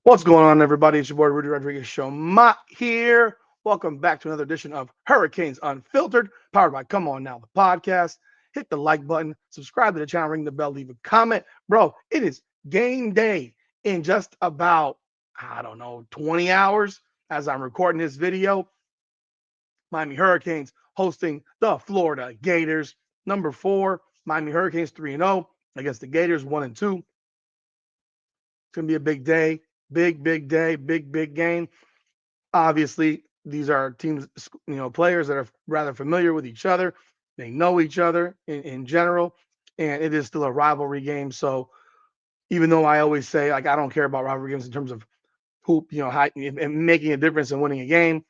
What's going on, everybody? It's your boy Rudy Rodriguez Show. Mott here. Welcome back to another edition of Hurricanes Unfiltered, powered by Come On Now, the podcast. Hit the like button, subscribe to the channel, ring the bell, leave a comment. Bro, it is game day in just about, 20 hours as I'm recording this video. Miami Hurricanes hosting the Florida Gators. Number 4, Miami Hurricanes 3-0 against the Gators 1-2. It's going to be a big day. Big day, big game. Obviously, these are teams, players that are rather familiar with each other. They know each other in general, and it is still a rivalry game. So even though I always say, like, I don't care about rivalry games in terms of who, how, and making a difference in winning a game,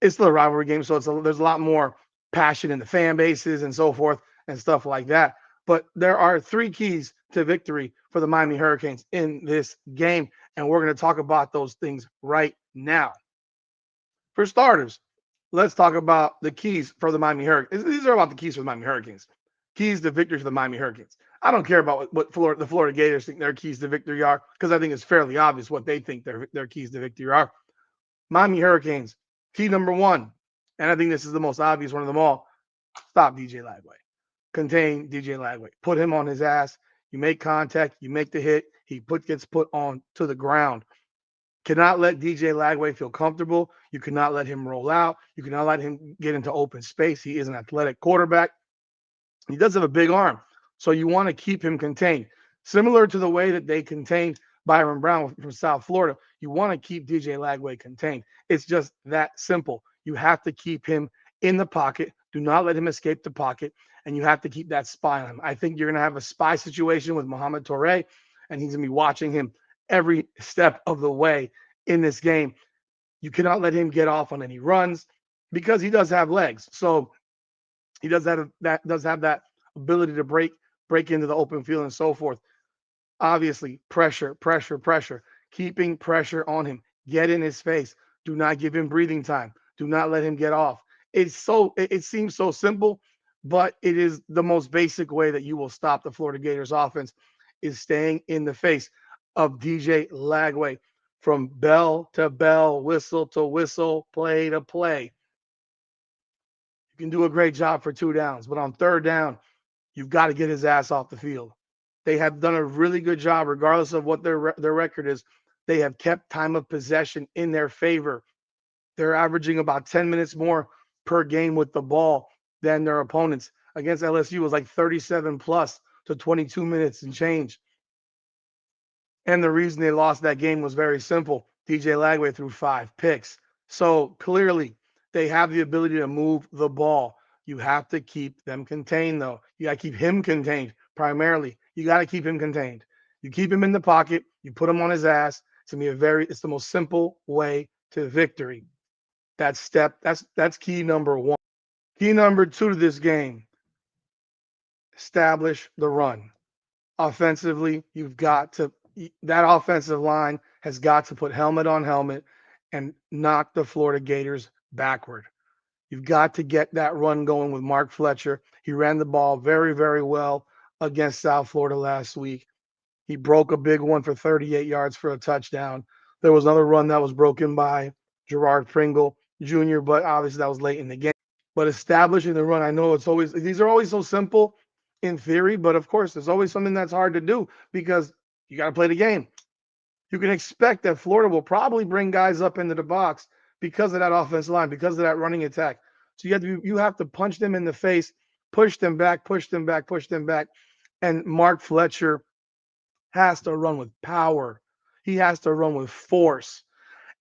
it's still a rivalry game. So there's a lot more passion in the fan bases and so forth and stuff like that. But there are 3 keys to victory for the Miami Hurricanes in this game, and we're going to talk about those things right now. For starters, let's talk about the keys for the Miami Hurricanes. These are about the keys for the Miami Hurricanes. Keys to victory for the Miami Hurricanes. I don't care about what the Florida Gators think their keys to victory are, because I think it's fairly obvious what they think their keys to victory are. Miami Hurricanes, key number 1, and I think this is the most obvious one of them all: stop DJ Lagway. Contain DJ Lagway. Put him on his ass. You make contact. You make the hit. He gets put on to the ground. Cannot let DJ Lagway feel comfortable. You cannot let him roll out. You cannot let him get into open space. He is an athletic quarterback. He does have a big arm, so you want to keep him contained. Similar to the way that they contained Byron Brown from South Florida, you want to keep DJ Lagway contained. It's just that simple. You have to keep him in the pocket. Do not let him escape the pocket, and you have to keep that spy on him. I think you're going to have a spy situation with Mohamed Toure, and he's going to be watching him every step of the way in this game. You cannot let him get off on any runs because he does have legs. So he does have that ability to break into the open field and so forth. Obviously, pressure. Keeping pressure on him. Get in his face. Do not give him breathing time. Do not let him get off. It seems so simple, but it is the most basic way that you will stop the Florida Gators offense, is staying in the face of DJ Lagway from bell to bell, whistle to whistle, play to play. You can do a great job for 2 downs, but on 3rd down, you've got to get his ass off the field. They have done a really good job, regardless of what their record is. They have kept time of possession in their favor. They're averaging about 10 minutes more per game with the ball than their opponents. Against LSU, it was like 37 plus to 22 minutes and change. And the reason they lost that game was very simple. DJ Lagway threw 5 picks. So clearly, they have the ability to move the ball. You have to keep them contained, though. You got to keep him contained primarily. You got to keep him contained. You keep him in the pocket. You put him on his ass. It's the most simple way to victory. That's key number 1. Key number 2 to this game: establish the run. Offensively, that offensive line has got to put helmet on helmet and knock the Florida Gators backward. You've got to get that run going with Mark Fletcher. He ran the ball very well against South Florida last week. He broke a big one for 38 yards for a touchdown. There was another run that was broken by Gerard Pringle Jr., but obviously that was late in the game. But establishing the run, I know these are always so simple in theory, but of course, there's always something that's hard to do because you got to play the game. You can expect that Florida will probably bring guys up into the box because of that offensive line, because of that running attack. So you have to punch them in the face, push them back. And Mark Fletcher has to run with power. He has to run with force.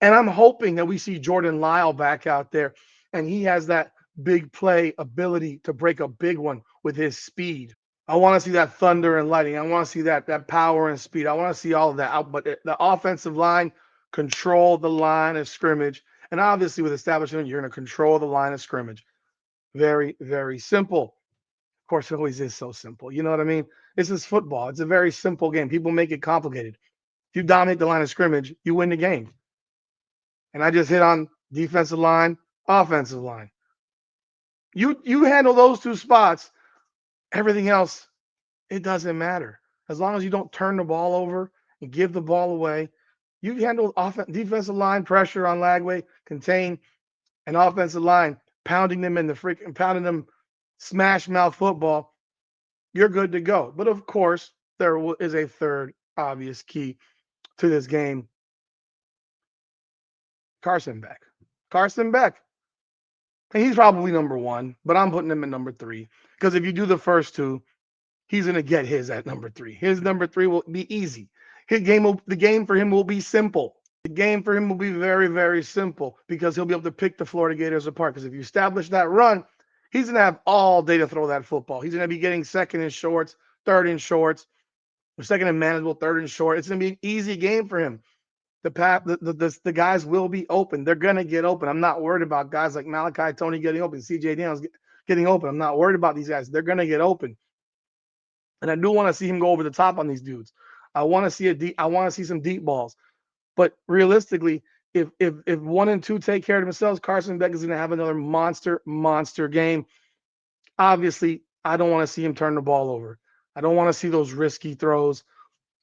And I'm hoping that we see Jordan Lyle back out there, and he has that big play ability to break a big one with his speed. I want to see that thunder and lightning. I want to see that power and speed. I want to see all of that. But the offensive line, control the line of scrimmage. And obviously with establishment, you're going to control the line of scrimmage. Very simple. Of course, it always is so simple. You know what I mean? This is football. It's a very simple game. People make it complicated. If you dominate the line of scrimmage, you win the game. And I just hit on defensive line, offensive line. You handle those 2 spots, everything else, it doesn't matter. As long as you don't turn the ball over and give the ball away, You handle defensive line pressure on Lagway, contain an offensive line, pounding them in the freaking pounding them smash mouth football. You're good to go. But of course, there is a third obvious key to this game. Carson Beck. Carson Beck. And he's probably number one, but I'm putting him at number three. Because if you do the first two, he's gonna get his at number three. His number three will be easy. The game for him will be simple. The game for him will be very, very simple because he'll be able to pick the Florida Gators apart. Because if you establish that run, he's gonna have all day to throw that football. He's gonna be getting second and shorts, third and shorts, or second and manageable, third and short. It's gonna be an easy game for him. The guys will be open. They're gonna get open. I'm not worried about guys like Malachi Tony getting open, CJ Daniels getting open. I'm not worried about these guys. They're gonna get open. And I do want to see him go over the top on these dudes. I want to see some deep balls. But realistically, if 1 and 2 take care of themselves, Carson Beck is going to have another monster game. Obviously, I don't want to see him turn the ball over. I don't want to see those risky throws.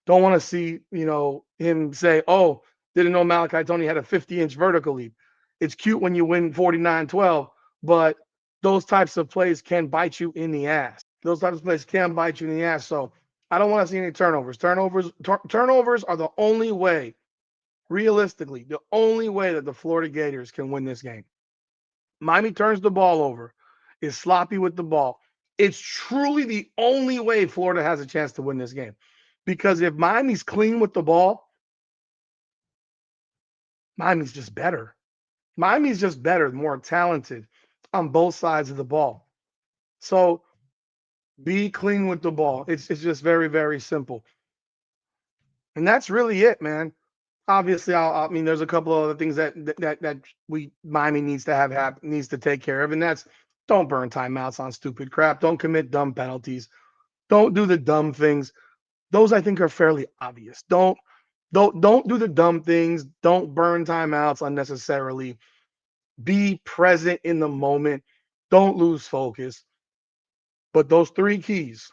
Don't want to see, him say, "Oh, didn't know Malachi Tony had a 50-inch vertical leap." It's cute when you win 49-12, but those types of plays can bite you in the ass. Those types of plays can bite you in the ass. So I don't want to see any turnovers. Turnovers are the only way, realistically, the only way that the Florida Gators can win this game. Miami turns the ball over, is sloppy with the ball. It's truly the only way Florida has a chance to win this game. Because if Miami's clean with the ball, Miami's just better. Miami's just better, more talented on both sides of the ball. So be clean with the ball. It's just very, very simple. And that's really it, man. Obviously, there's a couple of other things that Miami needs to take care of, and that's don't burn timeouts on stupid crap. Don't commit dumb penalties. Don't do the dumb things. Those I think are fairly obvious. Don't do the dumb things. Don't burn timeouts unnecessarily. Be present in the moment. Don't lose focus. But those three keys: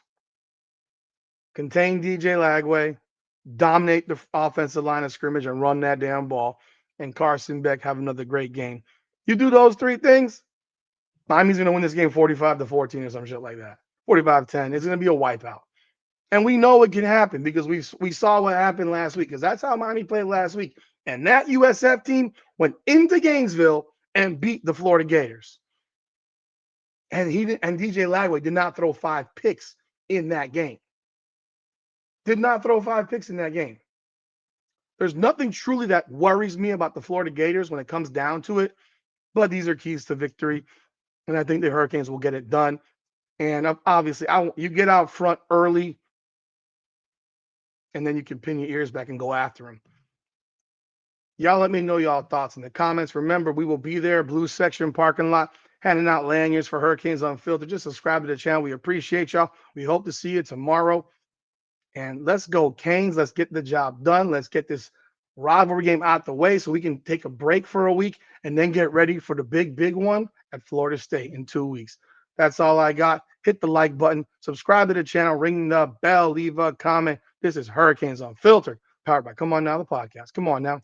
contain DJ Lagway, dominate the offensive line of scrimmage and run that damn ball, and Carson Beck have another great game. You do those three things, Miami's going to win this game 45-14 or some shit like that. 45-10. It's going to be a wipeout. And we know it can happen because we saw what happened last week because that's how Miami played last week. And that USF team went into Gainesville and beat the Florida Gators. And DJ Lagway did not throw 5 picks in that game. Did not throw 5 picks in that game. There's nothing truly that worries me about the Florida Gators when it comes down to it, but these are keys to victory, and I think the Hurricanes will get it done. And obviously, you get out front early, and then you can pin your ears back and go after them. Y'all let me know y'all thoughts in the comments. Remember, we will be there, Blue Section parking lot, handing out lanyards for Hurricanes Unfiltered. Just subscribe to the channel. We appreciate y'all. We hope to see you tomorrow. And let's go, Canes. Let's get the job done. Let's get this rivalry game out the way so we can take a break for a week and then get ready for the big one at Florida State in 2 weeks. That's all I got. Hit the like button, subscribe to the channel, ring the bell, leave a comment. This is Hurricanes Unfiltered, powered by Come On Now, the podcast. Come on now.